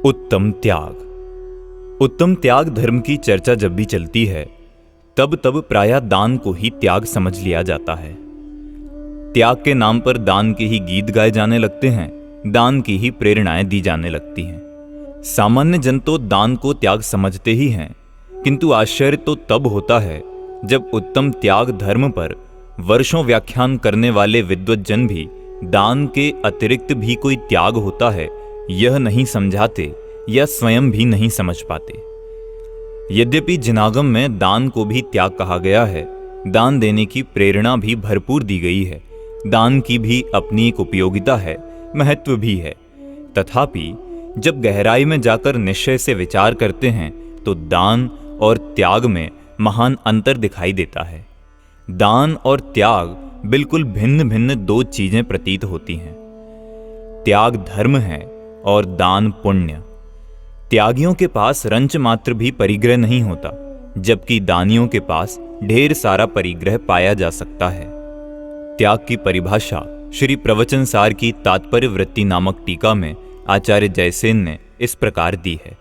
उत्तम त्याग। उत्तम त्याग धर्म की चर्चा जब भी चलती है तब तब प्रायः दान को ही त्याग समझ लिया जाता है। त्याग के नाम पर दान के ही गीत गाए जाने लगते हैं, दान की ही प्रेरणाएं दी जाने लगती हैं। सामान्य जन तो दान को त्याग समझते ही हैं, किंतु आश्चर्य तो तब होता है जब उत्तम त्याग धर्म पर वर्षों व्याख्यान करने वाले विद्वज्जन भी दान के अतिरिक्त भी कोई त्याग होता है यह नहीं समझाते या स्वयं भी नहीं समझ पाते। यद्यपि जिनागम में दान को भी त्याग कहा गया है, दान देने की प्रेरणा भी भरपूर दी गई है, दान की भी अपनी एक उपयोगिता है, महत्व भी है, तथापि जब गहराई में जाकर निश्चय से विचार करते हैं तो दान और त्याग में महान अंतर दिखाई देता है। दान और त्याग बिल्कुल भिन्न भिन्न दो चीजें प्रतीत होती हैं। त्याग धर्म है और दान पुण्य। त्यागियों के पास रंच मात्र भी परिग्रह नहीं होता, जबकि दानियों के पास ढेर सारा परिग्रह पाया जा सकता है। त्याग की परिभाषा श्री प्रवचनसार की तात्पर्य वृत्ति नामक टीका में आचार्य जयसेन ने इस प्रकार दी है।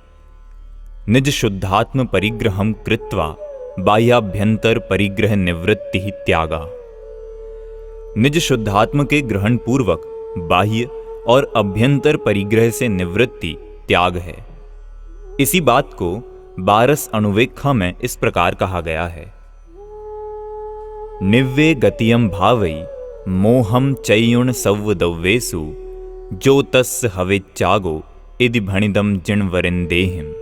निज शुद्धात्म परिग्रहम कृत्वा बाह्याभ्यंतर परिग्रह निवृत्ति ही त्यागा। निज शुद्धात्म के ग्रहण पूर्वक बाह्य और अभ्यंतर परिग्रह से निवृत्ति त्याग है। इसी बात को 12 अनुवेक्षा में इस प्रकार कहा गया है। निव्ये गतियम भावई मोहम चयुण सव्वदव्येसु ज्योतस् हवेच्चागो इदि भणिदम जिणवरिंदेहिम।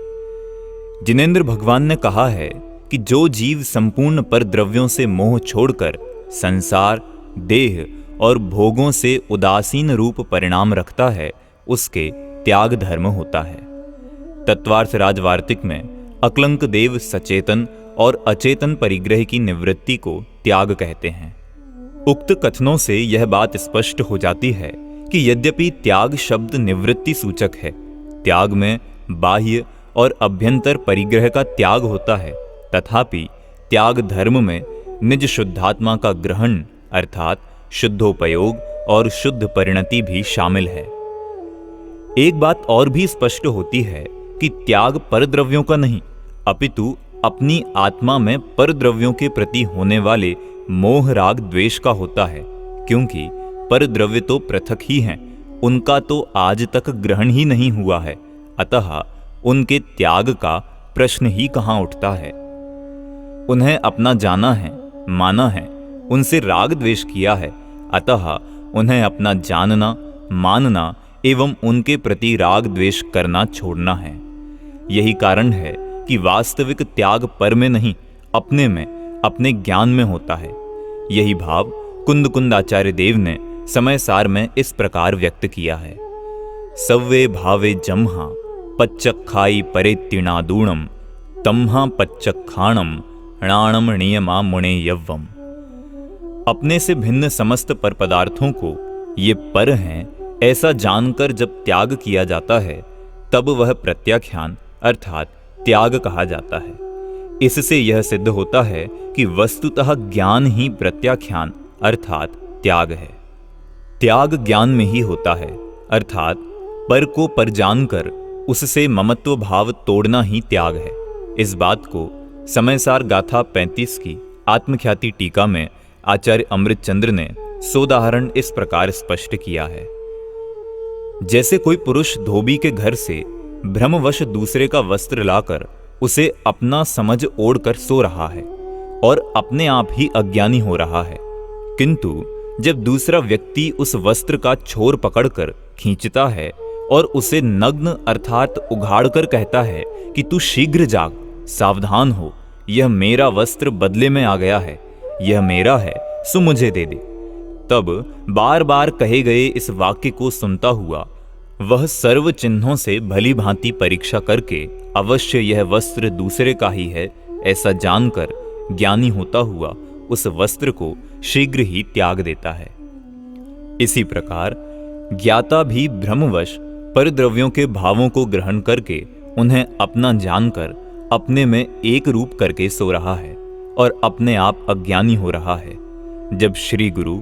जिनेन्द्र भगवान ने कहा है कि जो जीव संपूर्ण पर द्रव्यों से मोह छोड़कर संसार, देह और भोगों से उदासीन रूप परिणाम रखता है, उसके त्याग धर्म होता है। तत्वार्थ राजवार्तिक में अक्लंक देव सचेतन और अचेतन परिग्रह की निवृत्ति को त्याग कहते हैं। उक्त कथनों से यह बात स्पष्ट हो जाती है कि यद्यपि त्याग शब्द निवृत्ति सूचक है, त्याग में बाह्य और अभ्यंतर परिग्रह का त्याग होता है, तथापि त्याग धर्म में निज शुद्धात्मा का ग्रहण अर्थात शुद्धोपयोग और शुद्ध परिणति भी शामिल है। एक बात और भी स्पष्ट होती है कि त्याग परद्रव्यों का नहीं, अपितु अपनी आत्मा में परद्रव्यों के प्रति होने वाले मोह राग द्वेष का होता है, क्योंकि परद्रव्य तो पृथक ही हैं, उनका तो आज तक ग्रहण ही नहीं हुआ है, अतः उनके त्याग का प्रश्न ही कहां उठता है। उन्हें अपना जाना है, माना है, उनसे राग द्वेष किया है, अतः उन्हें अपना जानना, मानना एवं उनके प्रति राग द्वेष करना छोड़ना है। यही कारण है कि वास्तविक त्याग पर में नहीं, अपने में, अपने ज्ञान में होता है। यही भाव कुंद आचार्य देव ने समय सार में इस प्रकार व्यक्त किया है। सव्वे भावे जम्हा पच्चखाई परेत्तिणादूणम तम्हा पच्चखाणम णाणम नियमा मुणे यव्वम। अपने से भिन्न समस्त पर पदार्थों को ये पर हैं ऐसा जानकर जब त्याग किया जाता है तब वह प्रत्याख्यान अर्थात त्याग कहा जाता है। इससे यह सिद्ध होता है कि वस्तुतः ज्ञान ही प्रत्याख्यान अर्थात त्याग है। त्याग ज्ञान में ही होता है, अर्थात पर को पर जानकर उससे ममत्व भाव तोड़ना ही त्याग है। इस बात को समयसार गाथा 35 की आत्मख्याति टीका में आचार्य अमृतचंद्र ने सोदाहरण इस प्रकार स्पष्ट किया है। जैसे कोई पुरुष धोबी के घर से भ्रमवश दूसरे का वस्त्र लाकर उसे अपना समझ ओढ़कर सो रहा है और अपने आप ही अज्ञानी हो रहा है, किंतु जब दूसरा व्यक्ति उस वस्त्र का छोर पकड़कर खींचता है और उसे नग्न अर्थात उघाड़कर कहता है कि तू शीघ्र जाग, सावधान हो, यह मेरा वस्त्र बदले में आ गया है, यह मेरा है, सो मुझे दे दे, तब बार बार कहे गए इस वाक्य को सुनता हुआ वह सर्व चिन्हों से भली भांति परीक्षा करके अवश्य यह वस्त्र दूसरे का ही है ऐसा जानकर ज्ञानी होता हुआ उस वस्त्र को शीघ्र ही त्याग देता है। इसी प्रकार ज्ञाता भी भ्रमवश परद्रव्यों के भावों को ग्रहण करके उन्हें अपना जानकर अपने में एक रूप करके सो रहा है और अपने आप अज्ञानी हो रहा है। जब श्री गुरु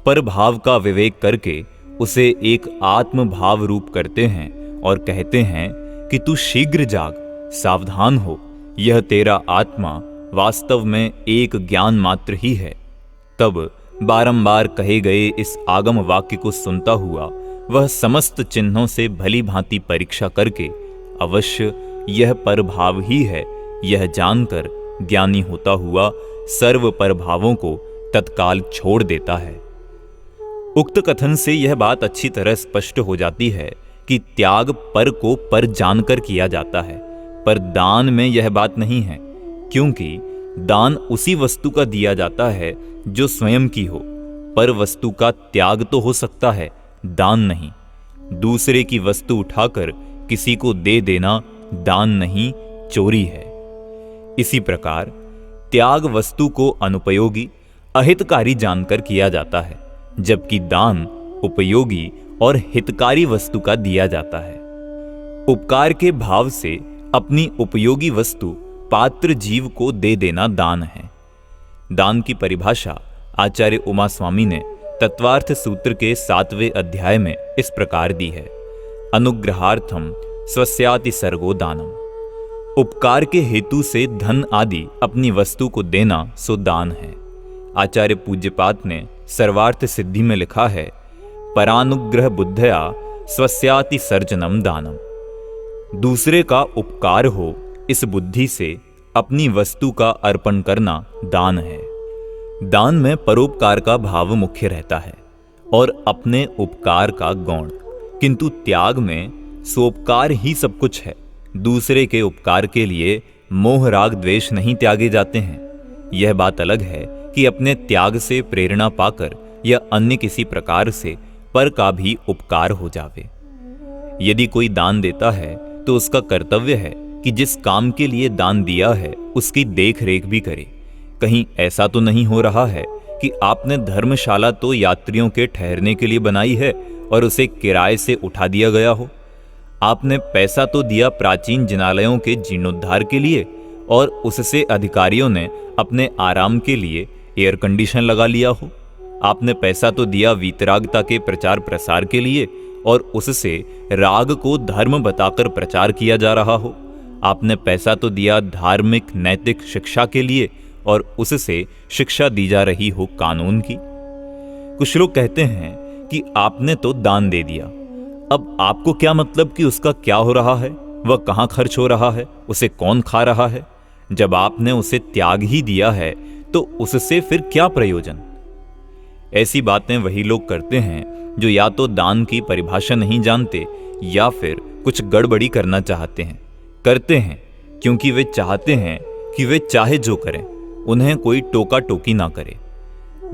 पर भाव का विवेक करके उसे एक आत्म भाव रूप करते हैं और कहते हैं कि तू शीघ्र जाग, सावधान हो, यह तेरा आत्मा वास्तव में एक ज्ञान मात्र ही है। तब बारंबार कहे गए इस आगम वाक्य को सुनता हुआ वह समस्त चिन्हों से भली भांति परीक्षा करके अवश्य यह परभाव ही है, यह जानकर ज्ञानी होता हुआ सर्व परभावों को तत्काल छोड़ देता है। उक्त कथन से यह बात अच्छी तरह स्पष्ट हो जाती है कि त्याग पर को पर जानकर किया जाता है, पर दान में यह बात नहीं है, क्योंकि दान उसी वस्तु का दिया जाता है जो स्वयं की हो। पर वस्तु का त्याग तो हो सकता है, दान नहीं। दूसरे की वस्तु उठाकर किसी को दे देना दान नहीं, चोरी है। इसी प्रकार त्याग वस्तु को अनुपयोगी, अहितकारी जानकर किया जाता है, जबकि दान उपयोगी और हितकारी वस्तु का दिया जाता है। उपकार के भाव से अपनी उपयोगी वस्तु पात्र जीव को दे देना दान है। दान की परिभाषा आचार्य उमा स्वामी ने तत्वार्थ सूत्र के 7वें अध्याय में इस प्रकार दी है: अनुग्रहार्थम स्वस्याति सर्गो दानम। उपकार के हेतु से धन आदि अपनी वस्तु को देना सो दान है। आचार्य पूज्यपाद ने सर्वार्थ सिद्धि में लिखा है: परानुग्रह बुद्धया स्वस्याति सर्जनम दानम। दूसरे का उपकार हो इस बुद्धि से अपनी वस्तु का अर्पण करना दान है। दान में परोपकार का भाव मुख्य रहता है और अपने उपकार का गौण, किंतु त्याग में सोपकार ही सब कुछ है। दूसरे के उपकार के लिए मोह राग द्वेष नहीं त्यागे जाते हैं। यह बात अलग है कि अपने त्याग से प्रेरणा पाकर या अन्य किसी प्रकार से पर का भी उपकार हो जावे। यदि कोई दान देता है तो उसका कर्तव्य है कि जिस काम के लिए दान दिया है उसकी देख रेख भी करे। कहीं ऐसा तो नहीं हो रहा है कि आपने धर्मशाला तो यात्रियों के ठहरने के लिए बनाई है और उसे किराए से उठा दिया गया हो। आपने पैसा तो दिया प्राचीन जिनालयों के जीर्णोद्धार के लिए और उससे अधिकारियों ने अपने आराम के लिए एयर कंडीशन लगा लिया हो। आपने पैसा तो दिया वीतरागता के प्रचार प्रसार के लिए और उससे राग को धर्म बताकर प्रचार किया जा रहा हो। आपने पैसा तो दिया धार्मिक नैतिक शिक्षा के लिए और उससे शिक्षा दी जा रही हो कानून की। कुछ लोग कहते हैं कि आपने तो दान दे दिया, अब आपको क्या मतलब कि उसका क्या हो रहा है, वह कहां खर्च हो रहा है, उसे कौन खा रहा है। जब आपने उसे त्याग ही दिया है तो उससे फिर क्या प्रयोजन। ऐसी बातें वही लोग करते हैं जो या तो दान की परिभाषा नहीं जानते या फिर कुछ गड़बड़ी करना चाहते हैं। करते हैं क्योंकि वे चाहते हैं कि वे चाहे जो करें, उन्हें कोई टोका टोकी ना करे।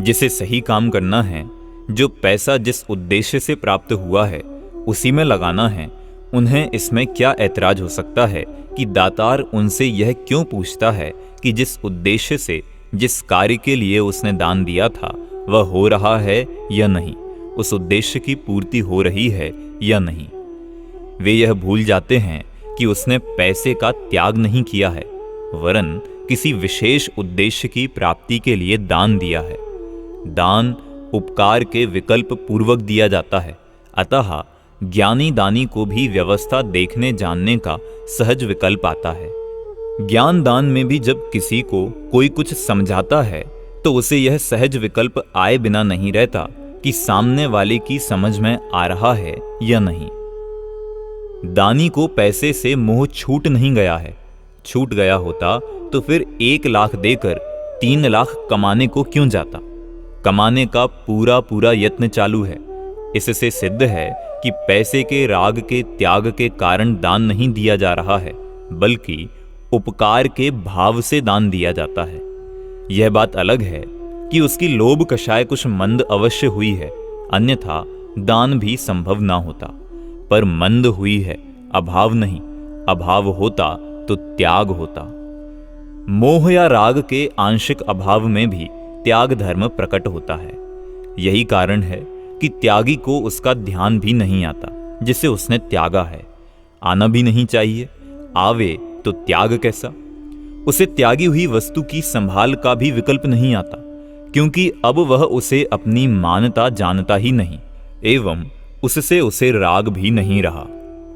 जिसे सही काम करना है, जो पैसा जिस उद्देश्य से प्राप्त हुआ है उसी में लगाना है, उन्हें इसमें क्या ऐतराज हो सकता है कि दातार उनसे यह क्यों पूछता है कि जिस उद्देश्य से जिस कार्य के लिए उसने दान दिया था वह हो रहा है या नहीं, उस उद्देश्य की पूर्ति हो रही है या नहीं। वे यह भूल जाते हैं कि उसने पैसे का त्याग नहीं किया है, वरन किसी विशेष उद्देश्य की प्राप्ति के लिए दान दिया है। दान उपकार के विकल्प पूर्वक दिया जाता है, अतः ज्ञानी दानी को भी व्यवस्था देखने जानने का सहज विकल्प आता है। ज्ञान दान में भी जब किसी को कोई कुछ समझाता है तो उसे यह सहज विकल्प आए बिना नहीं रहता कि सामने वाले की समझ में आ रहा है या नहीं। दानी को पैसे से मोह छूट नहीं गया है। छूट गया होता तो फिर 1 लाख देकर 3 लाख कमाने को क्यों जाता। कमाने का पूरा यत्न चालू है। इससे सिद्ध है कि पैसे के राग के त्याग के कारण दान नहीं दिया जा रहा है, बल्कि उपकार के भाव से दान दिया जाता है। यह बात अलग है कि उसकी लोभ कषाय कुछ मंद अवश्य हुई है, अन्यथा दान भी संभव ना होता। पर मंद हुई है, अभाव नहीं। अभाव होता तो त्याग होता। मोह या राग के आंशिक अभाव में भी त्याग धर्म प्रकट होता है। यही कारण है कि त्यागी को उसका ध्यान भी नहीं आता जिसे उसने त्यागा है। आना भी नहीं चाहिए, आवे तो त्याग कैसा। उसे त्यागी हुई वस्तु की संभाल का भी विकल्प नहीं आता, क्योंकि अब वह उसे अपनी मानता जानता ही नहीं, एवं उससे उसे राग भी नहीं रहा।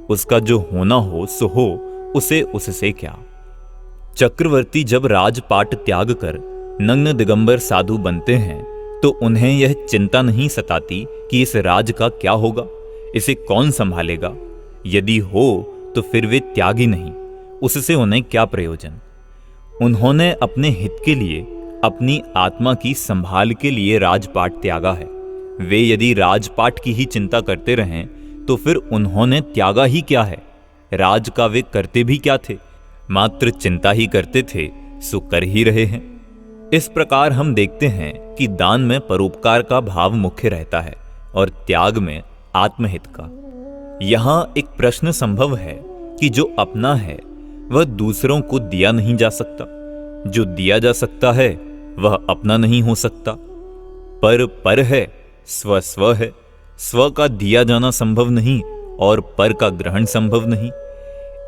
उसका जो होना हो सो हो, उसे उससे क्या। चक्रवर्ती जब राजपाट त्याग कर नग्न दिगंबर साधु बनते हैं तो उन्हें यह चिंता नहीं सताती कि इस राज का क्या होगा, इसे कौन संभालेगा। यदि हो तो फिर वे त्यागी नहीं, उससे उन्हें क्या प्रयोजन। उन्होंने अपने हित के लिए, अपनी आत्मा की संभाल के लिए राजपाट त्यागा है। वे यदि राजपाट की ही चिंता करते रहें तो फिर उन्होंने त्यागा ही क्या है। राज का वे करते भी क्या थे, मात्र चिंता ही करते थे, सो कर ही रहे हैं। इस प्रकार हम देखते हैं कि दान में परोपकार का भाव मुख्य रहता है और त्याग में आत्महित का। यहां एक प्रश्न संभव है कि जो अपना है वह दूसरों को दिया नहीं जा सकता, जो दिया जा सकता है वह अपना नहीं हो सकता। पर है, स्व स्व है। स्व का दिया जाना संभव नहीं और पर का ग्रहण संभव नहीं।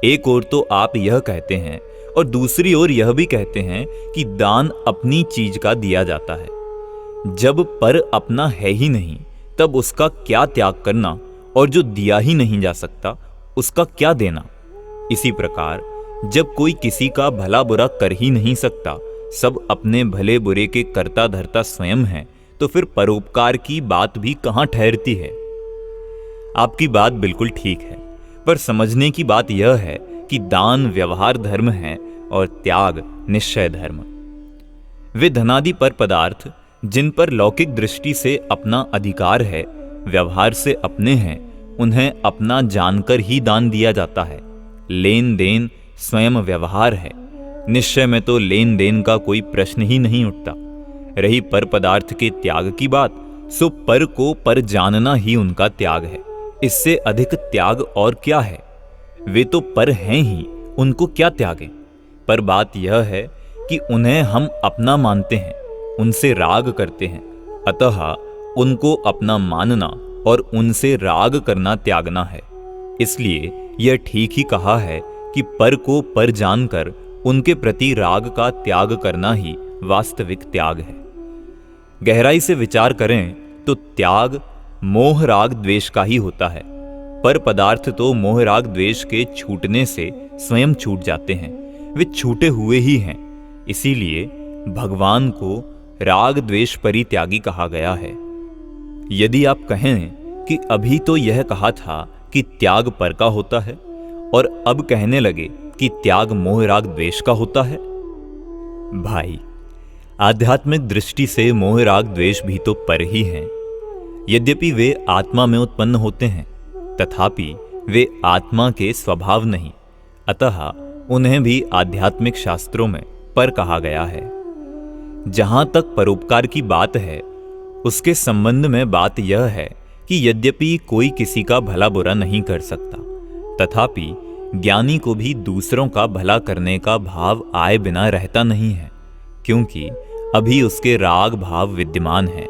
एक ओर तो आप यह कहते हैं और दूसरी ओर यह भी कहते हैं कि दान अपनी चीज का दिया जाता है। जब पर अपना है ही नहीं तब उसका क्या त्याग करना, और जो दिया ही नहीं जा सकता उसका क्या देना। इसी प्रकार जब कोई किसी का भला बुरा कर ही नहीं सकता, सब अपने भले बुरे के कर्ता धर्ता स्वयं है, तो फिर परोपकार की बात भी कहां ठहरती है। आपकी बात बिल्कुल ठीक है, पर समझने की बात यह है कि दान व्यवहार धर्म है और त्याग निश्चय धर्म। वे धनादि पर पदार्थ जिन पर लौकिक दृष्टि से अपना अधिकार है, व्यवहार से अपने हैं, उन्हें अपना जानकर ही दान दिया जाता है। लेन देन स्वयं व्यवहार है, निश्चय में तो लेन देन का कोई प्रश्न ही नहीं उठता। रही पर पदार्थ के त्याग की बात, सो पर को पर जानना ही उनका त्याग है। इससे अधिक त्याग और क्या है। वे तो पर हैं ही, उनको क्या त्यागें। पर बात यह है कि उन्हें हम अपना मानते हैं, उनसे राग करते हैं, अतः उनको अपना मानना और उनसे राग करना त्यागना है। इसलिए यह ठीक ही कहा है कि पर को पर जानकर उनके प्रति राग का त्याग करना ही वास्तविक त्याग है। गहराई से विचार करें तो त्याग मोह राग द्वेष का ही होता है। पर पदार्थ तो मोह राग द्वेष के छूटने से स्वयं छूट जाते हैं, वे छूटे हुए ही हैं। इसीलिए भगवान को राग द्वेष परित्यागी कहा गया है। यदि आप कहें कि अभी तो यह कहा था कि त्याग पर का होता है और अब कहने लगे कि त्याग मोह राग द्वेष का होता है, भाई आध्यात्मिक दृष्टि से मोह राग द्वेष भी तो पर ही हैं। यद्यपि वे आत्मा में उत्पन्न होते हैं, तथापि वे आत्मा के स्वभाव नहीं, अतः उन्हें भी आध्यात्मिक शास्त्रों में पर कहा गया है। जहां तक परोपकार की बात है, उसके संबंध में बात यह है कि यद्यपि कोई किसी का भला बुरा नहीं कर सकता, तथापि ज्ञानी को भी दूसरों का भला करने का भाव आए बिना रहता नहीं है, क्योंकि अभी उसके राग भाव विद्यमान है।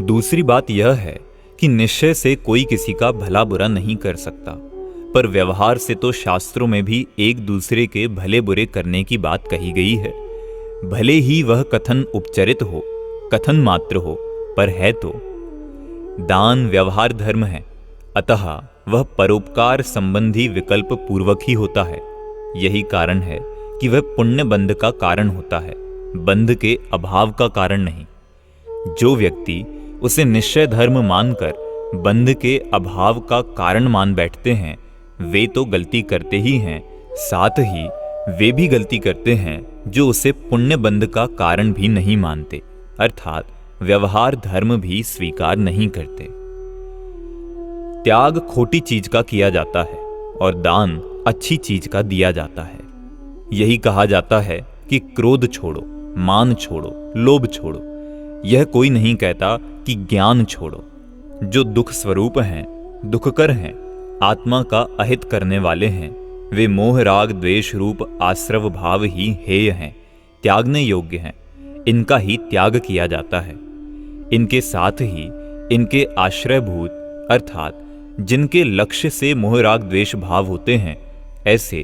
दूसरी बात यह है कि निश्चय से कोई किसी का भला बुरा नहीं कर सकता, पर व्यवहार से तो शास्त्रों में भी एक दूसरे के भले बुरे करने की बात कही गई है। भले ही वह कथन उपचरित हो, कथन मात्र हो, पर है तो। दान व्यवहार धर्म है, अतः वह परोपकार संबंधी विकल्प पूर्वक ही होता है। यही कारण है कि वह पुण्य बंध का कारण होता है, बंध के अभाव का कारण नहीं। जो व्यक्ति उसे निश्चय धर्म मानकर बंध के अभाव का कारण मान बैठते हैं, वे तो गलती करते ही हैं, साथ ही वे भी गलती करते हैं जो उसे पुण्य बंध का कारण भी नहीं मानते, अर्थात व्यवहार धर्म भी स्वीकार नहीं करते। त्याग खोटी चीज का किया जाता है और दान अच्छी चीज का दिया जाता है। यही कहा जाता है कि क्रोध छोड़ो, मान छोड़ो, लोभ छोड़ो। यह कोई नहीं कहता कि ज्ञान छोड़ो। जो दुख स्वरूप हैं, दुखकर हैं, आत्मा का अहित करने वाले हैं, वे मोह राग द्वेष रूप आश्रव भाव ही हेय हैं, त्यागने योग्य हैं। इनका ही त्याग किया जाता है। इनके साथ ही इनके आश्रयभूत अर्थात जिनके लक्ष्य से मोह राग द्वेष भाव होते हैं, ऐसे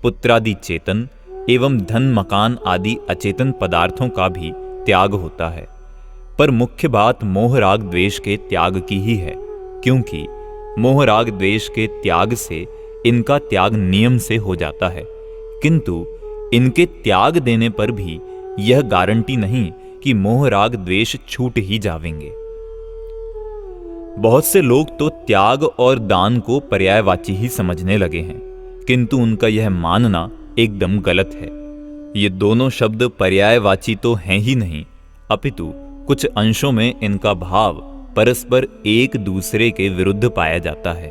पुत्रादि चेतन एवं धन मकान आदि अचेतन पदार्थों का भी त्याग होता है। पर मुख्य बात मोह राग द्वेष के त्याग की ही है, क्योंकि मोह राग द्वेष के त्याग से इनका त्याग नियम से हो जाता है, किंतु इनके त्याग देने पर भी यह गारंटी नहीं कि मोह राग द्वेष छूट ही जावेंगे। बहुत से लोग तो त्याग और दान को पर्यायवाची ही समझने लगे हैं, किंतु उनका यह मानना एकदम गलत है। ये दोनों शब्द पर्यायवाची तो हैं ही नहीं, अपितु कुछ अंशों में इनका भाव परस्पर एक दूसरे के विरुद्ध पाया जाता है।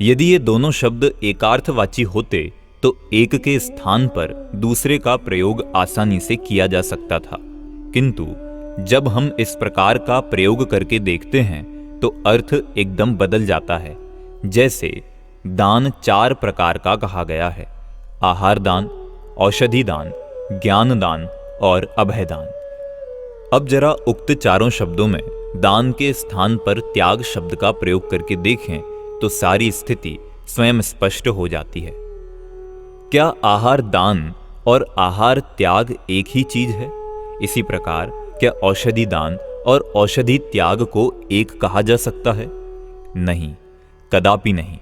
यदि ये दोनों शब्द एकार्थवाची होते तो एक के स्थान पर दूसरे का प्रयोग आसानी से किया जा सकता था, किंतु जब हम इस प्रकार का प्रयोग करके देखते हैं तो अर्थ एकदम बदल जाता है। जैसे दान 4 प्रकार का कहा गया है: आहार दान, औषधि दान, ज्ञान दान और अभय दान। अब जरा उक्त चारों शब्दों में दान के स्थान पर त्याग शब्द का प्रयोग करके देखें तो सारी स्थिति स्वयं स्पष्ट हो जाती है। क्या आहार दान और आहार त्याग एक ही चीज है? इसी प्रकार क्या औषधि दान और औषधि त्याग को एक कहा जा सकता है? नहीं, कदापि नहीं,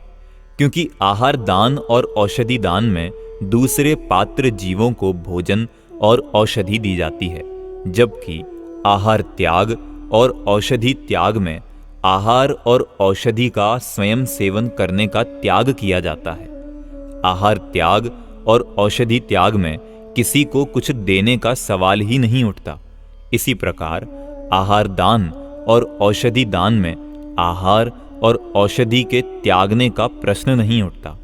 क्योंकि आहार दान और औषधि दान में दूसरे पात्र जीवों को भोजन और औषधि दी जाती है, जबकि आहार त्याग और औषधि त्याग में आहार और औषधि का स्वयं सेवन करने का त्याग किया जाता है। आहार त्याग और औषधि त्याग में किसी को कुछ देने का सवाल ही नहीं उठता। इसी प्रकार आहार दान और औषधि दान में आहार और औषधि के त्यागने का प्रश्न नहीं उठता।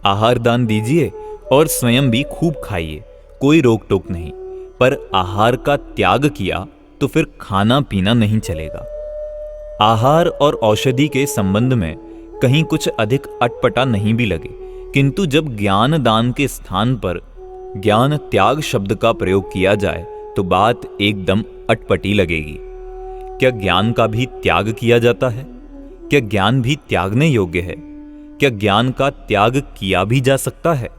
आहार दान दीजिए और स्वयं भी खूब खाइए, कोई रोक टोक नहीं, पर आहार का त्याग किया तो फिर खाना पीना नहीं चलेगा। आहार और औषधि के संबंध में कहीं कुछ अधिक अटपटा नहीं भी लगे, किंतु जब ज्ञान दान के स्थान पर ज्ञान त्याग शब्द का प्रयोग किया जाए तो बात एकदम अटपटी लगेगी। क्या ज्ञान का भी त्याग किया जाता है? क्या ज्ञान भी त्यागने योग्य है? क्या ज्ञान का त्याग किया भी जा सकता है?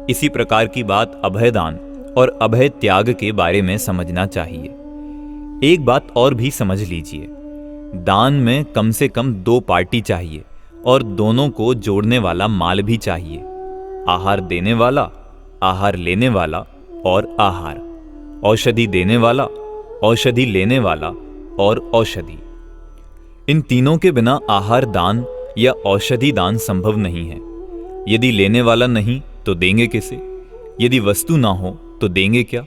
इसी प्रकार की बात अभयदान और अभय त्याग के बारे में समझना चाहिए। एक बात और भी समझ लीजिए, दान में कम से कम 2 पार्टी चाहिए और दोनों को जोड़ने वाला माल भी चाहिए। आहार देने वाला, आहार लेने वाला और आहार, औषधि देने वाला, औषधि लेने वाला और औषधि। इन तीनों के बिना आहार दान या औषधि दान संभव नहीं है। यदि लेने वाला नहीं तो देंगे किसे? यदि वस्तु ना हो तो देंगे क्या?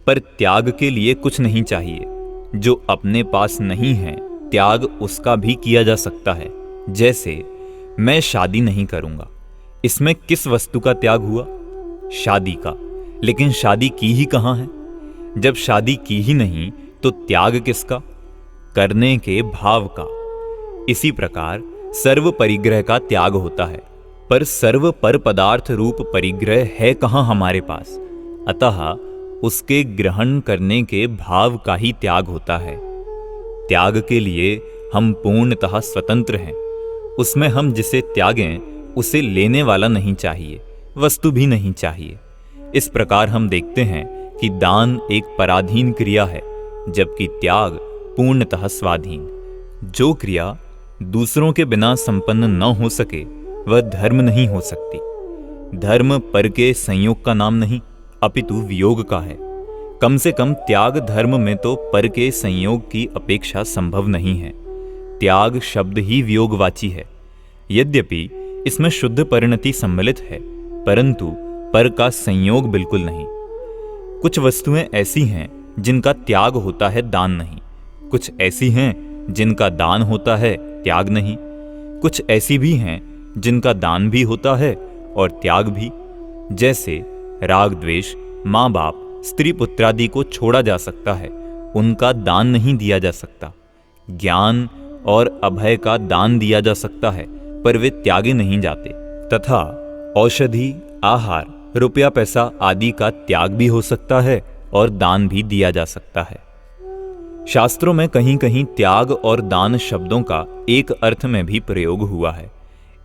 पर त्याग के लिए कुछ नहीं चाहिए। जो अपने पास नहीं है, त्याग उसका भी किया जा सकता है। जैसे मैं शादी नहीं करूंगा, इसमें किस वस्तु का त्याग हुआ? शादी का। लेकिन शादी की ही कहां है? जब शादी की ही नहीं तो त्याग किसका? करने के भाव का। इसी प्रकार सर्व परिग्रह का त्याग होता है, पर सर्व पर पदार्थ रूप परिग्रह है कहां हमारे पास? अतः उसके ग्रहण करने के भाव का ही त्याग होता है। त्याग के लिए हम पूर्णतः स्वतंत्र हैं। उसमें हम जिसे त्यागें उसे लेने वाला नहीं चाहिए, वस्तु भी नहीं चाहिए। इस प्रकार हम देखते हैं कि दान एक पराधीन क्रिया है, जबकि त्याग पूर्णतः स्वाधीन। जो क्रिया दूसरों के बिना संपन्न न हो सके वह धर्म नहीं हो सकती। धर्म पर के संयोग का नाम नहीं, अपितु वियोग का है। कम से कम त्याग धर्म में तो पर के संयोग की अपेक्षा संभव नहीं है। त्याग शब्द ही वियोगवाची है। यद्यपि इसमें शुद्ध परिणति सम्मिलित है, परंतु पर का संयोग बिल्कुल नहीं। कुछ वस्तुएं ऐसी हैं जिनका त्याग होता है, दान नहीं। कुछ ऐसी हैं जिनका दान होता है, त्याग नहीं। कुछ ऐसी भी हैं जिनका दान भी होता है और त्याग भी। जैसे राग द्वेष, माँ बाप, स्त्री पुत्रादि को छोड़ा जा सकता है, उनका दान नहीं दिया जा सकता। ज्ञान और अभय का दान दिया जा सकता है, पर वे त्यागे नहीं जाते। तथा औषधि, आहार, रुपया पैसा आदि का त्याग भी हो सकता है और दान भी दिया जा सकता है। शास्त्रों में कहीं कहीं त्याग और दान शब्दों का एक अर्थ में भी प्रयोग हुआ है।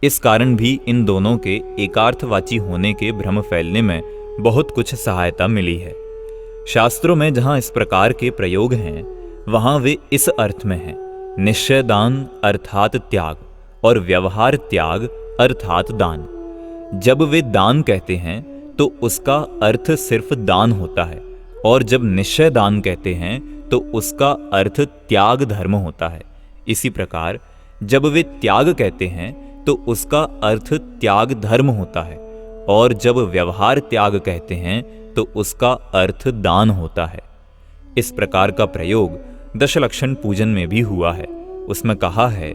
इस कारण भी इन दोनों के एकार्थवाची होने के भ्रम फैलने में बहुत कुछ सहायता मिली है। शास्त्रों में जहां इस प्रकार के प्रयोग हैं, वहां वे इस अर्थ में हैं: निश्चय दान अर्थात त्याग और व्यवहार त्याग अर्थात दान। जब वे दान कहते हैं तो उसका अर्थ सिर्फ दान होता है, और जब निश्चय दान कहते हैं तो उसका अर्थ त्याग धर्म होता है। इसी प्रकार जब वे त्याग कहते हैं तो उसका अर्थ त्याग धर्म होता है, और जब व्यवहार त्याग कहते हैं तो उसका अर्थ दान होता है। इस प्रकार का प्रयोग दशलक्षण पूजन में भी हुआ है। उसमें कहा है,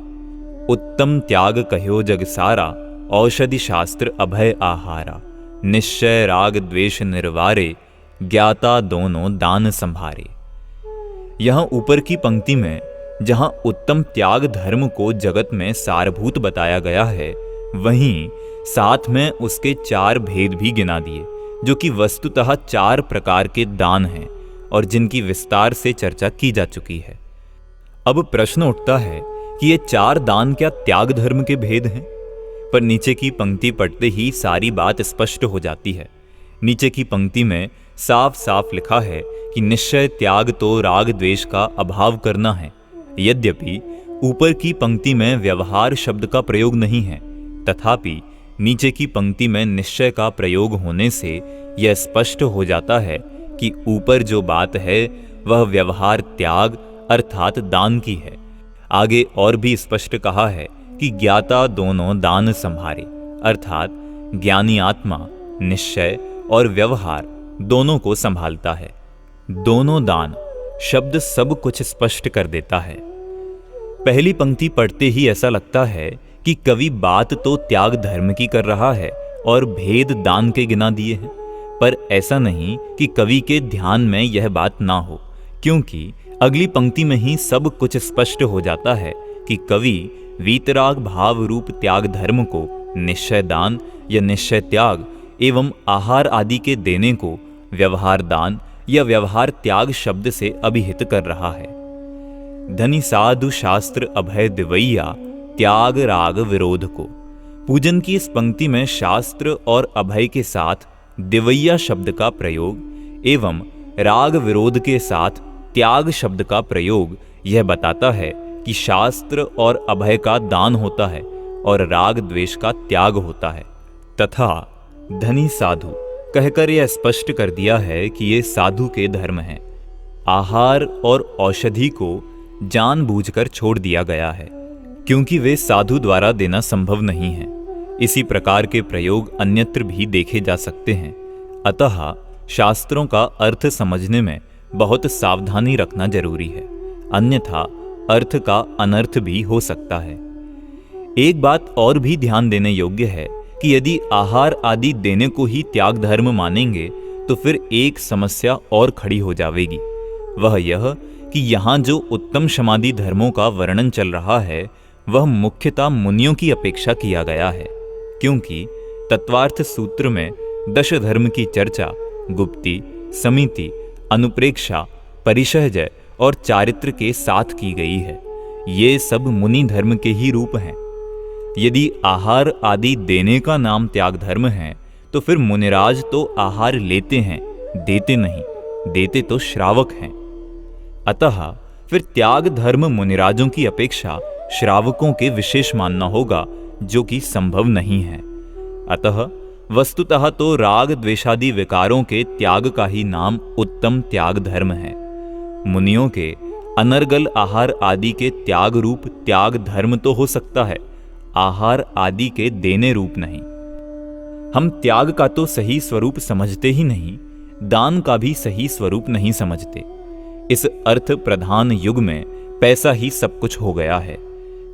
उत्तम त्याग कह्यो जग सारा, औषधि शास्त्र अभय आहारा, निश्चय राग द्वेष निर्वारे, ज्ञाता दोनों दान संभारे। यहां ऊपर की पंक्ति में जहां उत्तम त्याग धर्म को जगत में सारभूत बताया गया है, वहीं साथ में उसके 4 भेद भी गिना दिए, जो कि वस्तुतः 4 प्रकार के दान हैं और जिनकी विस्तार से चर्चा की जा चुकी है। अब प्रश्न उठता है कि ये 4 दान क्या त्याग धर्म के भेद हैं? पर नीचे की पंक्ति पढ़ते ही सारी बात स्पष्ट हो जाती है। नीचे की पंक्ति में साफ साफ लिखा है कि निश्चय त्याग तो राग द्वेष का अभाव करना है। यद्यपि ऊपर की पंक्ति में व्यवहार शब्द का प्रयोग नहीं है, तथापि नीचे की पंक्ति में निश्चय का प्रयोग होने से यह स्पष्ट हो जाता है कि ऊपर जो बात है वह व्यवहार त्याग अर्थात दान की है। आगे और भी स्पष्ट कहा है कि ज्ञाता दोनों दान संभारे, अर्थात ज्ञानी आत्मा निश्चय और व्यवहार दोनों को संभालता है। दोनों दान शब्द सब कुछ स्पष्ट कर देता है। पहली पंक्ति पढ़ते ही ऐसा लगता है कि कवि बात तो त्याग धर्म की कर रहा है और भेद दान के गिना दिए हैं, पर ऐसा नहीं कि कवि के ध्यान में यह बात ना हो, क्योंकि अगली पंक्ति में ही सब कुछ स्पष्ट हो जाता है कि कवि वीतराग भाव रूप त्याग धर्म को निश्चय दान या निश्चय त्याग एवं आहार आदि के देने को व्यवहार दान या व्यवहार त्याग शब्द से अभिहित कर रहा है। धनी साधु शास्त्र अभय दिवैया, त्याग राग विरोध को। पूजन की इस पंक्ति में शास्त्र और अभय के साथ दिवैया शब्द का प्रयोग एवं राग विरोध के साथ त्याग शब्द का प्रयोग यह बताता है कि शास्त्र और अभय का दान होता है और राग द्वेष का त्याग होता है, तथा धनी साधु कहकर यह स्पष्ट कर दिया है कि ये साधु के धर्म हैं। आहार और औषधि को जानबूझकर छोड़ दिया गया है, क्योंकि वे साधु द्वारा देना संभव नहीं है। इसी प्रकार के प्रयोग अन्यत्र भी देखे जा सकते हैं। अतः शास्त्रों का अर्थ समझने में बहुत सावधानी रखना जरूरी है, अन्यथा अर्थ का अनर्थ भी हो सकता है। एक बात और भी ध्यान देने योग्य है कि यदि आहार आदि देने को ही त्याग धर्म मानेंगे तो फिर एक समस्या और खड़ी हो जाएगी। वह यह कि यहाँ जो उत्तम समाधि धर्मों का वर्णन चल रहा है वह मुख्यतः मुनियों की अपेक्षा किया गया है, क्योंकि तत्वार्थ सूत्र में 10 धर्म की चर्चा गुप्ति, समिति, अनुप्रेक्षा, परिशहजय और चारित्र के साथ की गई है। ये सब मुनि धर्म के ही रूप हैं। यदि आहार आदि देने का नाम त्याग धर्म है तो फिर मुनिराज तो आहार लेते हैं, देते नहीं, देते तो श्रावक हैं। अतः फिर त्याग धर्म मुनिराजों की अपेक्षा श्रावकों के विशेष मानना होगा, जो कि संभव नहीं है। अतः वस्तुतः तो राग द्वेषादि विकारों के त्याग का ही नाम उत्तम त्याग धर्म है। मुनियों के अनर्गल आहार आदि के त्याग रूप त्याग धर्म तो हो सकता है, आहार आदि के देने रूप नहीं। हम त्याग का तो सही स्वरूप समझते ही नहीं, दान का भी सही स्वरूप नहीं समझते। इस अर्थ प्रधान युग में पैसा ही सब कुछ हो गया है।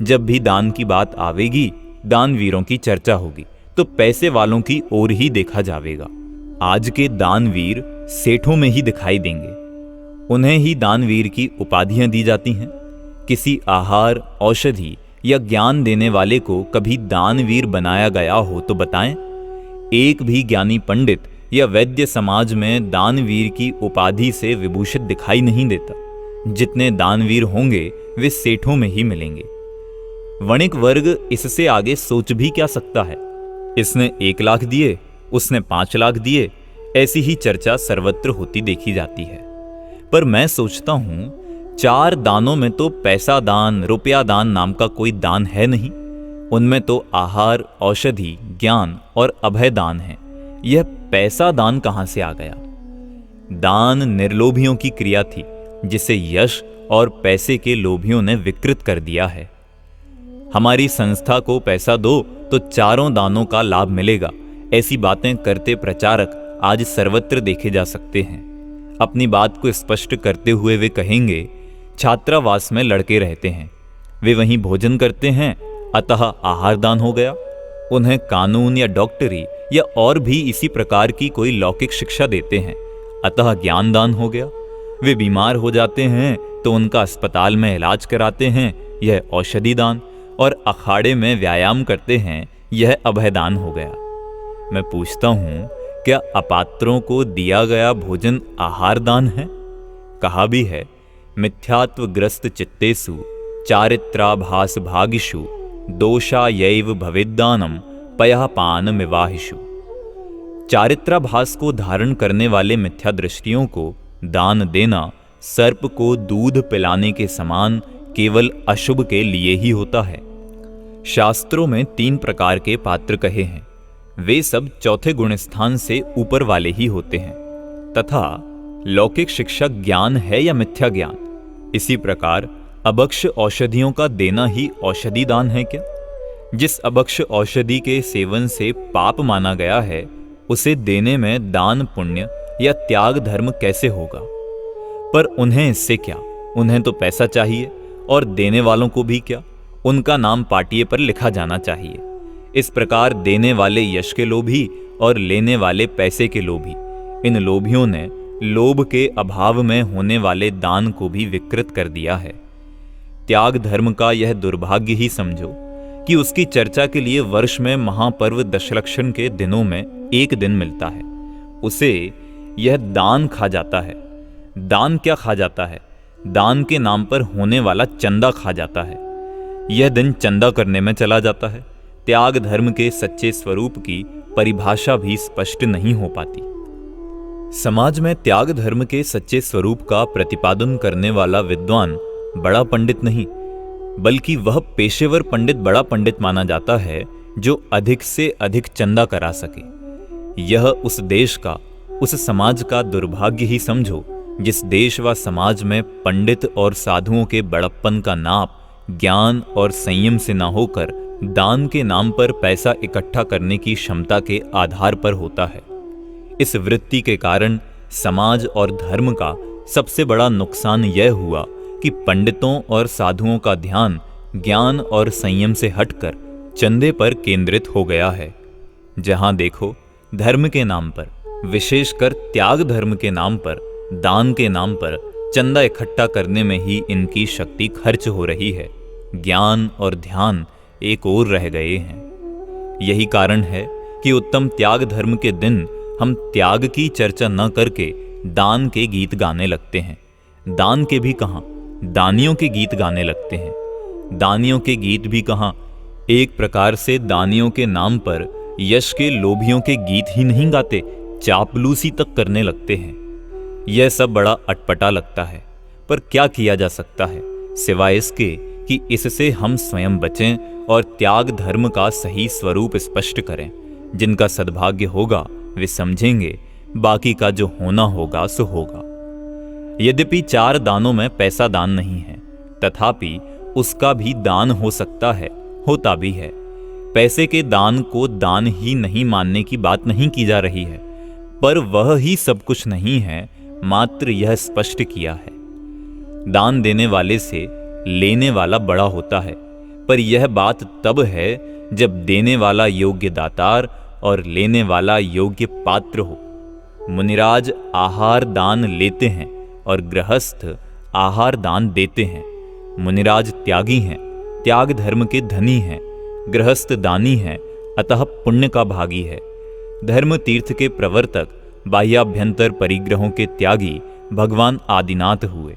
जब भी दान की बात आवेगी, दानवीरों की चर्चा होगी तो पैसे वालों की ओर ही देखा जाएगा। आज के दानवीर सेठों में ही दिखाई देंगे। उन्हें ही दानवीर की उपाधियां दी जाती हैं। किसी आहार, औषधि या ज्ञान देने वाले को कभी दानवीर बनाया गया हो तो बताएं। एक भी ज्ञानी पंडित या वैद्य समाज में दानवीर की उपाधि से विभूषित दिखाई नहीं देता। जितने दानवीर होंगे वे सेठों में ही मिलेंगे। वणिक वर्ग इससे आगे सोच भी क्या सकता है। इसने 1 लाख दिए, उसने 5 लाख दिए, ऐसी ही चर्चा सर्वत्र होती देखी जाती है। पर मैं सोचता हूं 4 दानों में तो पैसा दान, रुपया दान नाम का कोई दान है नहीं। उनमें तो आहार, औषधि, ज्ञान और अभय दान है। यह पैसा दान कहां से आ गया? दान निर्लोभियों की क्रिया थी, जिसे यश और पैसे के लोभियों ने विकृत कर दिया है। हमारी संस्था को पैसा दो तो चारों दानों का लाभ मिलेगा, ऐसी बातें करते प्रचारक आज सर्वत्र देखे जा सकते हैं। अपनी बात को स्पष्ट करते हुए वे कहेंगे, छात्रावास में लड़के रहते हैं, वे वहीं भोजन करते हैं, अतः आहार दान हो गया। उन्हें कानून या डॉक्टरी या और भी इसी प्रकार की कोई लौकिक शिक्षा देते हैं, अतः ज्ञान दान हो गया। वे बीमार हो जाते हैं तो उनका अस्पताल में इलाज कराते हैं, यह औषधि दान। और अखाड़े में व्यायाम करते हैं, यह अभयदान हो गया। मैं पूछता हूं, क्या अपात्रों को दिया गया भोजन आहार दान है? कहा भी है, मिथ्यात्वग्रस्त चित्तेषु चारित्राभास भागिषु दोषायैव भवेद्दानम पयःपानमिवाहिषु। चारित्राभास को धारण करने वाले मिथ्या दृष्टियों को दान देना सर्प को दूध पिलाने के समान केवल अशुभ के लिए ही होता है। शास्त्रों में 3 प्रकार के पात्र कहे हैं, वे सब चौथे गुण स्थान से ऊपर वाले ही होते हैं। तथा लौकिक शिक्षा ज्ञान है या मिथ्या ज्ञान? इसी प्रकार अभक्ष औषधियों का देना ही औषधि दान है क्या? जिस अभक्ष औषधि के सेवन से पाप माना गया है, उसे देने में दान पुण्य या त्याग धर्म कैसे होगा? पर उन्हें इससे क्या? उन्हें तो पैसा चाहिए, और देने वालों को भी क्या? उनका नाम पाटिये पर लिखा जाना चाहिए। इस प्रकार देने वाले यश के लोभी और लेने वाले पैसे के लोभी, इन लोभियों ने लोभ के अभाव में होने वाले दान को भी विकृत कर दिया है। त्याग धर्म का यह दुर्भाग्य ही समझो कि उसकी चर्चा के लिए वर्ष में महापर्व दशलक्षण के दिनों में 1 दिन मिलता है, उसे यह दान खा जाता है। दान क्या खा जाता है? दान के नाम पर होने वाला चंदा खा जाता है। यह दिन चंदा करने में चला जाता है। त्याग धर्म के सच्चे स्वरूप की परिभाषा भी स्पष्ट नहीं हो पाती। समाज में त्याग धर्म के सच्चे स्वरूप का प्रतिपादन करने वाला विद्वान बड़ा पंडित नहीं, बल्कि वह पेशेवर पंडित बड़ा पंडित माना जाता है, जो अधिक से अधिक चंदा करा सके। यह उस देश का, उस समाज का दुर्भाग्य ही समझो जिस देश व समाज में पंडित और साधुओं के बड़प्पन का नाप ज्ञान और संयम से न होकर दान के नाम पर पैसा इकट्ठा करने की क्षमता के आधार पर होता है। इस वृत्ति के कारण समाज और धर्म का सबसे बड़ा नुकसान यह हुआ कि पंडितों और साधुओं का ध्यान ज्ञान और संयम से हटकर चंदे पर केंद्रित हो गया है। जहां देखो धर्म के नाम पर, विशेषकर त्याग धर्म के नाम पर, दान के नाम पर चंदा इकट्ठा करने में ही इनकी शक्ति खर्च हो रही है। ज्ञान और ध्यान एक ओर रह गए हैं। यही कारण है कि उत्तम त्याग धर्म के दिन हम त्याग की चर्चा न करके दान के गीत गाने लगते हैं। दान के भी कहां, दानियों के गीत गाने लगते हैं। दानियों के गीत भी कहां, एक प्रकार से दानियों के नाम पर यश के लोभियों के गीत ही नहीं गाते, चापलूसी तक करने लगते हैं। यह सब बड़ा अटपटा लगता है, पर क्या किया जा सकता है सिवाय इसके कि इससे हम स्वयं बचें और त्याग धर्म का सही स्वरूप स्पष्ट करें। जिनका सद्भाग्य होगा वे समझेंगे, बाकी का जो होना होगा सो होगा। यद्यपि 4 दानों में पैसा दान नहीं है, तथापि उसका भी दान हो सकता है, होता भी है। पैसे के दान को दान ही नहीं मानने की बात नहीं की जा रही है, पर वह ही सब कुछ नहीं है, मात्र यह स्पष्ट किया है। दान देने वाले से लेने वाला बड़ा होता है, पर यह बात तब है जब देने वाला योग्य दातार और लेने वाला योग्य पात्र हो। मुनिराज आहार दान लेते हैं और गृहस्थ आहार दान देते हैं। मुनिराज त्यागी हैं, त्याग धर्म के धनी हैं, गृहस्थ दानी हैं, अतः पुण्य का भागी है। धर्म तीर्थ के प्रवर्तक, बाह्याभ्यंतर परिग्रहों के त्यागी भगवान आदिनाथ हुए,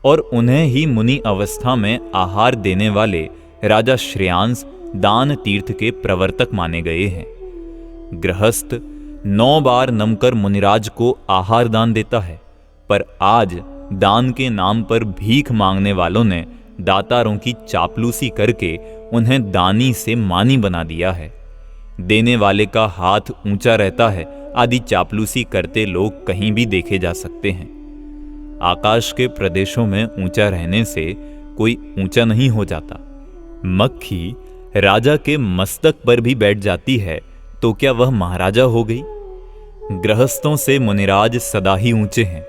और उन्हें ही मुनि अवस्था में आहार देने वाले राजा श्रेयांस दान तीर्थ के प्रवर्तक माने गए हैं। गृहस्थ 9 बार नमकर मुनिराज को आहार दान देता है, पर आज दान के नाम पर भीख मांगने वालों ने दातारों की चापलूसी करके उन्हें दानी से मानी बना दिया है। देने वाले का हाथ ऊंचा रहता है आदि चापलूसी करते लोग कहीं भी देखे जा सकते हैं। आकाश के प्रदेशों में ऊंचा रहने से कोई ऊंचा नहीं हो जाता। मक्खी राजा के मस्तक पर भी बैठ जाती है तो क्या वह महाराजा हो गई? गृहस्थों से मुनिराज सदा ही ऊंचे हैं,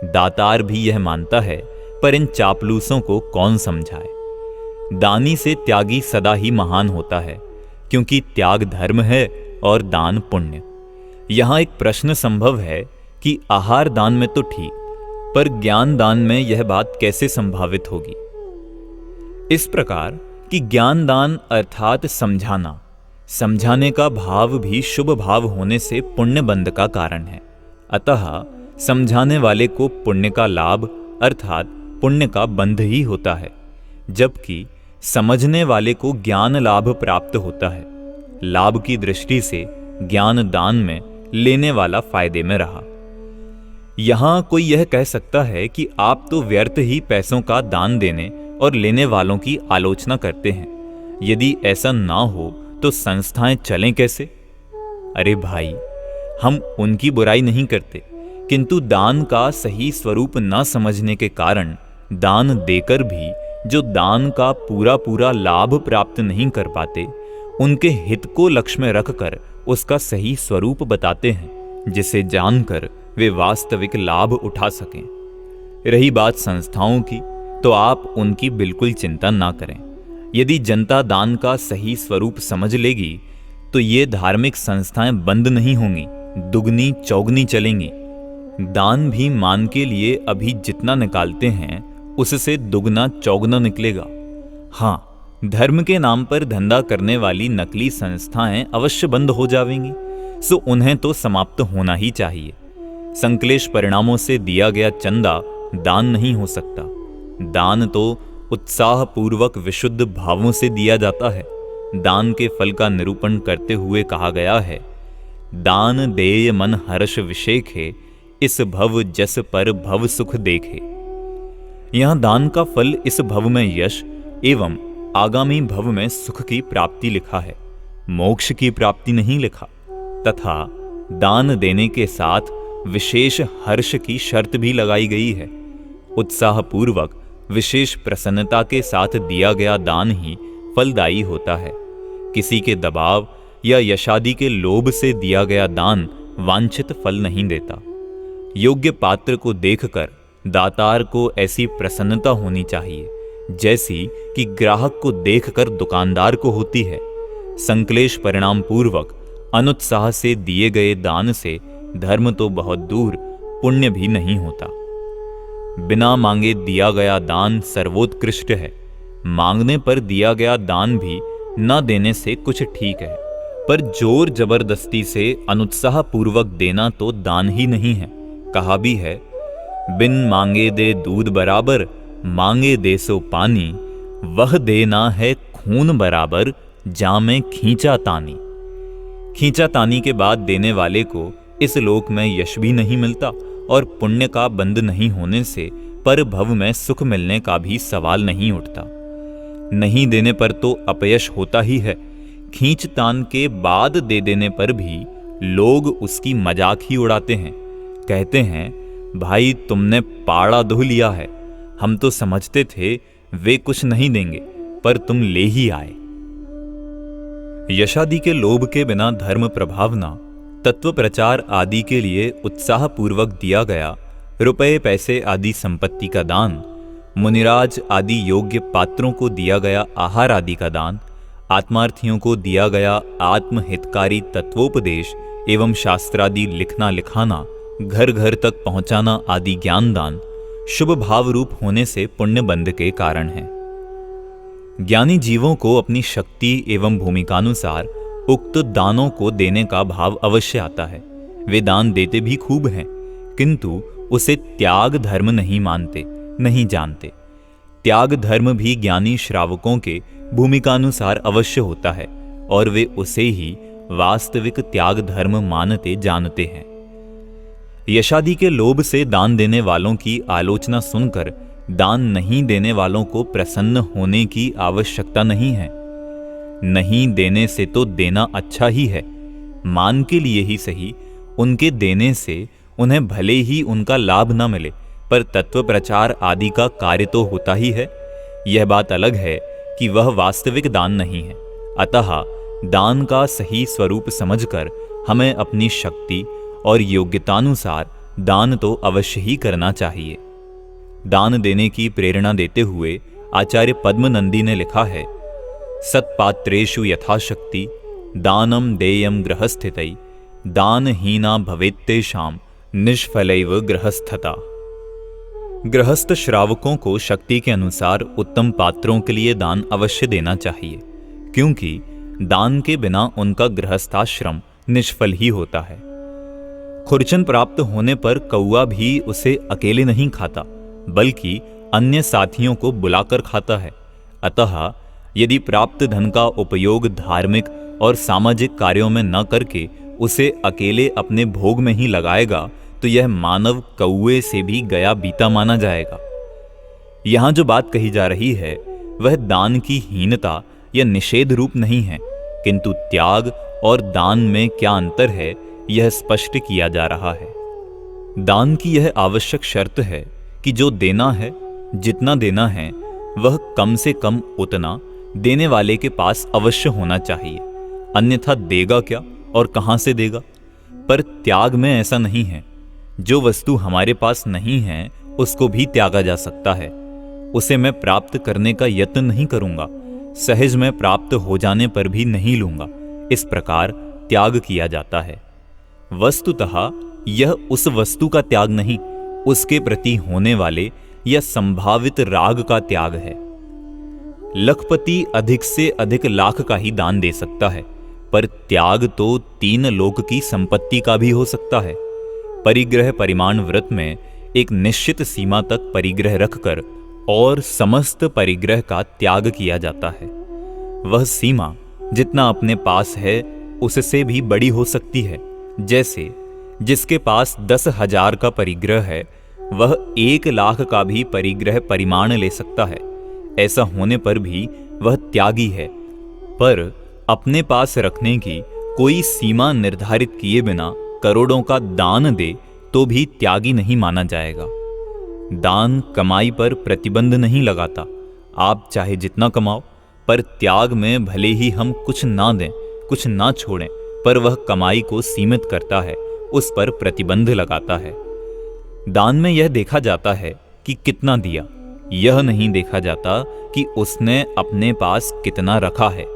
दातार भी यह मानता है, पर इन चापलूसों को कौन समझाए। दानी से त्यागी सदा ही महान होता है, क्योंकि त्याग धर्म है और दान पुण्य। यहां एक प्रश्न संभव है कि आहार दान में तो ठीक, पर ज्ञान दान में यह बात कैसे संभावित होगी? इस प्रकार कि ज्ञान दान अर्थात समझाना, समझाने का भाव भी शुभ भाव होने से पुण्य बंध का कारण है। अतः समझाने वाले को पुण्य का लाभ अर्थात पुण्य का बंध ही होता है, जबकि समझने वाले को ज्ञान लाभ प्राप्त होता है। लाभ की दृष्टि से ज्ञान दान में लेने वाला फायदे में रहा। यहां कोई यह कह सकता है कि आप तो व्यर्थ ही पैसों का दान देने और लेने वालों की आलोचना करते हैं। यदि ऐसा ना हो तो संस्थाएं चलें कैसे? अरे भाई, हम उनकी बुराई नहीं करते, किंतु दान का सही स्वरूप न समझने के कारण दान देकर भी जो दान का पूरा पूरा लाभ प्राप्त नहीं कर पाते, उनके हित को लक्ष्य में रखकर उसका सही स्वरूप बताते हैं, जिसे जानकर वे वास्तविक लाभ उठा सकें। रही बात संस्थाओं की, तो आप उनकी बिल्कुल चिंता ना करें। यदि जनता दान का सही स्वरूप समझ लेगी तो ये धार्मिक संस्थाएं बंद नहीं होंगी, दुगनी चौगनी चलेंगी। दान भी मान के लिए अभी जितना निकालते हैं उससे दुगना चौगना निकलेगा। हाँ, धर्म के नाम पर धंधा करने वाली नकली संस्थाएं अवश्य बंद हो जाएंगी, सो उन्हें तो समाप्त होना ही चाहिए। संक्लेश परिणामों से दिया गया चंदा दान नहीं हो सकता। दान तो उत्साह पूर्वक विशुद्ध भावों से दिया जाता है। दान के फल का निरूपण करते हुए कहा गया है, दान देय मन हर्ष विशेखे, इस भव जस पर भव सुख देखे। यहां दान का फल इस भव में यश एवं आगामी भव में सुख की प्राप्ति लिखा है, मोक्ष की प्राप्ति नहीं लिखा। तथा दान देने के साथ विशेष हर्ष की शर्त भी लगाई गई है। उत्साह पूर्वक विशेष प्रसन्नता के साथ दिया गया दान ही फलदायी होता है। किसी के दबाव या यशादि के लोभ से दिया गया दान वांछित फल नहीं देता। योग्य पात्र को देखकर दातार को ऐसी प्रसन्नता होनी चाहिए जैसी कि ग्राहक को देखकर दुकानदार को होती है। संक्लेश परिणाम पूर्वक अनुत्साह से दिए गए दान से धर्म तो बहुत दूर पुण्य भी नहीं होता। बिना मांगे दिया गया दान सर्वोत्कृष्ट है। मांगने पर दिया गया दान भी न देने से कुछ ठीक है, पर जोर जबरदस्ती से अनुत्साह पूर्वक देना तो दान ही नहीं है। कहा भी है, बिन मांगे दे दूध बराबर, मांगे दे सो पानी, वह देना है खून बराबर, जामे खींचा तानी। खींचा तानी के बाद देने वाले को इस लोक में यश भी नहीं मिलता और पुण्य का बंध नहीं होने से पर भव में सुख मिलने का भी सवाल नहीं उठता। नहीं देने पर तो अपयश होता ही है। खींचतान के बाद दे देने पर भी लोग उसकी मजाक ही उड़ाते हैं। कहते हैं, भाई तुमने पाड़ा धो लिया है, हम तो समझते थे वे कुछ नहीं देंगे, पर तुम ले ही आए। यशादि के लोभ के बिना धर्म प्रभावना, तत्व प्रचार आदि के लिए उत्साह पूर्वक दिया गया रुपए पैसे आदि संपत्ति का दान, मुनिराज आदि योग्य पात्रों को दिया गया आहार आदि का दान, आत्मार्थियों को दिया गया आत्महितकारी तत्वोपदेश एवं शास्त्रादि लिखना लिखाना, घर घर तक पहुंचाना आदि ज्ञान दान शुभ भाव रूप होने से पुण्य बंध के कारण है। ज्ञानी जीवों को अपनी शक्ति एवं भूमिकानुसार उक्त दानों को देने का भाव अवश्य आता है। वे दान देते भी खूब हैं, किंतु उसे त्याग धर्म नहीं मानते, नहीं जानते। त्याग धर्म भी ज्ञानी श्रावकों के भूमिकानुसार अवश्य होता है और वे उसे ही वास्तविक त्याग धर्म मानते जानते हैं। यशादि के लोभ से दान देने वालों की आलोचना सुनकर दान नहीं देने वालों को प्रसन्न होने की आवश्यकता नहीं है। नहीं देने से तो देना अच्छा ही है। मान के लिए ही सही, उनके देने से उन्हें भले ही उनका लाभ न मिले, पर तत्व प्रचार आदि का कार्य तो होता ही है। यह बात अलग है कि वह वास्तविक दान नहीं है। अतः दान का सही स्वरूप समझकर हमें अपनी शक्ति और योग्यतानुसार दान तो अवश्य ही करना चाहिए। दान देने की प्रेरणा देते हुए आचार्य पद्मनंदी ने लिखा है, सत्पात्रेषु यथाशक्ति दानम देयम गृहस्थितै दानहीना भवेत्तेषां निष्फलैव गृहस्थता। गृहस्थ श्रावकों को शक्ति के अनुसार उत्तम पात्रों के लिए दान अवश्य देना चाहिए, क्योंकि दान के बिना उनका गृहस्थाश्रम निष्फल ही होता है। खुरचन प्राप्त होने पर कौआ भी उसे अकेले नहीं खाता, बल्कि अन्य साथियों को बुलाकर खाता है। अतः यदि प्राप्त धन का उपयोग धार्मिक और सामाजिक कार्यों में न करके उसे अकेले अपने भोग में ही लगाएगा, तो यह मानव कौए से भी गया बीता माना जाएगा। यहां जो बात कही जा रही है वह दान की हीनता या निषेध रूप नहीं है, किंतु त्याग और दान में क्या अंतर है यह स्पष्ट किया जा रहा है। दान की यह आवश्यक शर्त है कि जो देना है, जितना देना है, वह कम से कम उतना देने वाले के पास अवश्य होना चाहिए, अन्यथा देगा क्या और कहां से देगा। पर त्याग में ऐसा नहीं है। जो वस्तु हमारे पास नहीं है उसको भी त्यागा जा सकता है। उसे मैं प्राप्त करने का यत्न नहीं करूंगा, सहज में प्राप्त हो जाने पर भी नहीं लूंगा। इस प्रकार त्याग किया जाता है। वस्तुतः यह उस वस्तु का त्याग नहीं, उसके प्रति होने वाले या संभावित राग का त्याग है। लखपति अधिक से अधिक लाख का ही दान दे सकता है, पर त्याग तो 3 लोक की संपत्ति का भी हो सकता है। परिग्रह परिमाण व्रत में एक निश्चित सीमा तक परिग्रह रखकर और समस्त परिग्रह का त्याग किया जाता है। वह सीमा जितना अपने पास है उससे भी बड़ी हो सकती है। जैसे जिसके पास 10,000 का परिग्रह है, वह 1 लाख का भी परिग्रह परिमाण ले सकता है। ऐसा होने पर भी वह त्यागी है, पर अपने पास रखने की कोई सीमा निर्धारित किए बिना करोड़ों का दान दे तो भी त्यागी नहीं माना जाएगा। दान कमाई पर प्रतिबंध नहीं लगाता। आप चाहे जितना कमाओ, पर त्याग में भले ही हम कुछ ना दें, कुछ ना छोड़ें, पर वह कमाई को सीमित करता है, उस पर प्रतिबंध लगाता है। दान में यह देखा जाता है कि कितना दिया, यह नहीं देखा जाता कि उसने अपने पास कितना रखा है।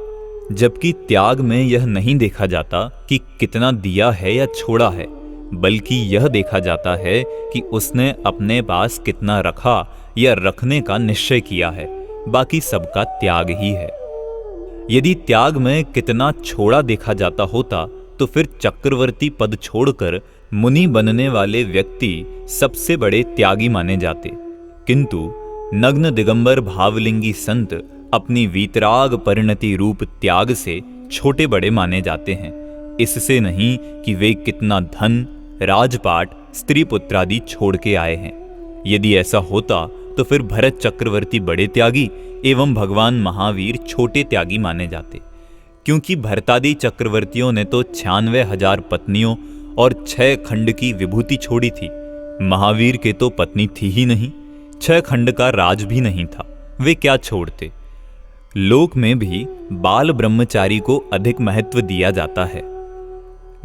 जबकि त्याग में यह नहीं देखा जाता कि कितना दिया है या छोड़ा है, बल्कि यह देखा जाता है कि उसने अपने पास कितना रखा या रखने का निश्चय किया है। बाकी सबका त्याग ही है। यदि त्याग में कितना छोड़ा देखा जाता होता तो फिर चक्रवर्ती पद छोड़कर मुनि बनने वाले व्यक्ति सबसे बड़े त्यागी माने जाते। किंतु नग्न दिगंबर भावलिंगी संत अपनी वीतराग परिणति रूप त्याग से छोटे बड़े माने जाते हैं। इससे नहीं कि वे कितना धन, राजपाट, स्त्री पुत्रादि छोड़ के आए हैं। यदि ऐसा होता तो फिर भरत चक्रवर्ती बड़े त्यागी एवं भगवान महावीर छोटे त्यागी माने जाते, क्योंकि भरतादि चक्रवर्तियों ने तो 96,000 पत्नियों और 6 खंड की विभूति छोड़ी थी। महावीर के तो पत्नी थी ही नहीं, 6 खंड का राज भी नहीं था, वे क्या छोड़ते। लोक में भी बाल ब्रह्मचारी को अधिक महत्व दिया जाता है।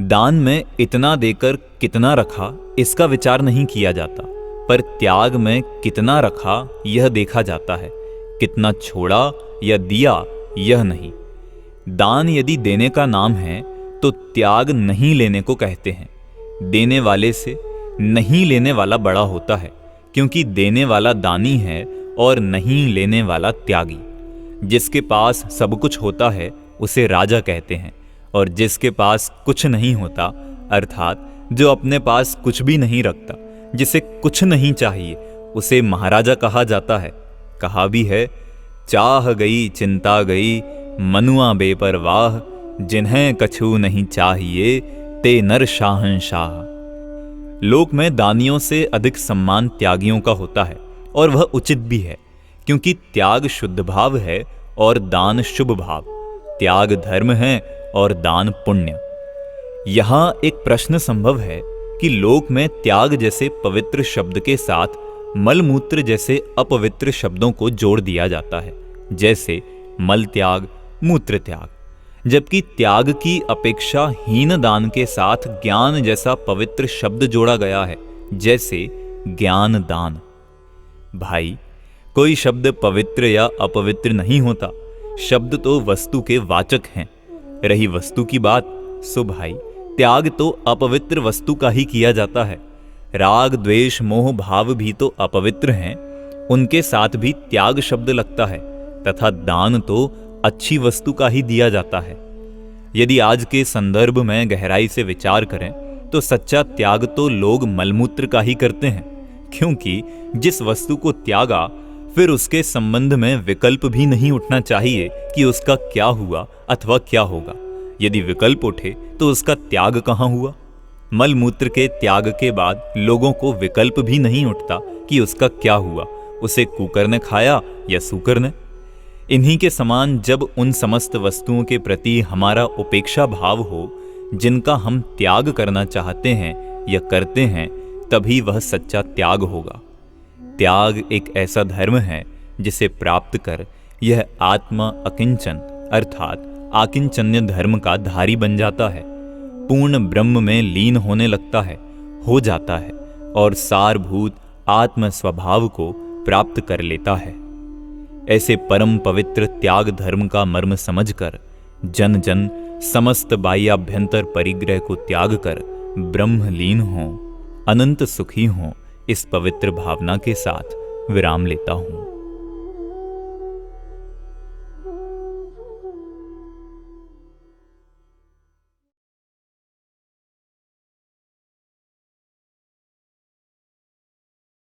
दान में इतना देकर कितना रखा इसका विचार नहीं किया जाता, पर त्याग में कितना रखा यह देखा जाता है। कितना छोड़ा या दिया यह नहीं। दान यदि देने का नाम है तो त्याग नहीं लेने को कहते हैं। देने वाले से नहीं लेने वाला बड़ा होता है, क्योंकि देने वाला दानी है और नहीं लेने वाला त्यागी। जिसके पास सब कुछ होता है उसे राजा कहते हैं, और जिसके पास कुछ नहीं होता, अर्थात जो अपने पास कुछ भी नहीं रखता, जिसे कुछ नहीं चाहिए, उसे महाराजा कहा जाता है। कहा भी है, चाह गई चिंता गई मनुआ बेपरवाह, जिन्हें कछु नहीं चाहिए ते नर शाहंशाह। लोक में दानियों से अधिक सम्मान त्यागियों का होता है, और वह उचित भी है, क्योंकि त्याग शुद्ध भाव है और दान शुभ भाव। त्याग धर्म है और दान पुण्य। यहां एक प्रश्न संभव है कि लोक में त्याग जैसे पवित्र शब्द के साथ मलमूत्र जैसे अपवित्र शब्दों को जोड़ दिया जाता है, जैसे मल त्याग, मूत्र त्याग, जबकि त्याग की अपेक्षा हीन दान के साथ ज्ञान जैसा पवित्र शब्द जोड़ा गया है, जैसे ज्ञान दान। भाई, कोई शब्द पवित्र या अपवित्र नहीं होता, शब्द तो वस्तु के वाचक हैं। रही वस्तु की बात, सो भाई त्याग तो अपवित्र वस्तु का ही किया जाता है। राग द्वेष मोह भाव भी तो अपवित्र हैं, उनके साथ भी त्याग शब्द लगता है, तथा दान तो अच्छी वस्तु का ही दिया जाता है। यदि आज के संदर्भ में गहराई से विचार करें तो सच्चा त्याग तो लोग मलमूत्र का ही करते हैं, क्योंकि जिस वस्तु को त्यागा फिर उसके संबंध में विकल्प भी नहीं उठना चाहिए कि उसका क्या हुआ अथवा क्या होगा। यदि विकल्प उठे तो उसका त्याग कहां हुआ। मलमूत्र के त्याग के बाद लोगों को विकल्प भी नहीं उठता कि उसका क्या हुआ, उसे कुकर ने खाया या सूकर ने। इन्हीं के समान जब उन समस्त वस्तुओं के प्रति हमारा उपेक्षा भाव हो जिनका हम त्याग करना चाहते हैं या करते हैं, तभी वह सच्चा त्याग होगा। त्याग एक ऐसा धर्म है जिसे प्राप्त कर यह आत्मा अकिंचन अर्थात आकिंचन्य धर्म का धारी बन जाता है, पूर्ण ब्रह्म में लीन होने लगता है, हो जाता है और सारभूत आत्म स्वभाव को प्राप्त कर लेता है। ऐसे परम पवित्र त्याग धर्म का मर्म समझकर जन जन समस्त बाह्याभ्यंतर परिग्रह को त्याग कर ब्रह्मलीन हो, अनंत सुखी हो, इस पवित्र भावना के साथ विराम लेता हूं।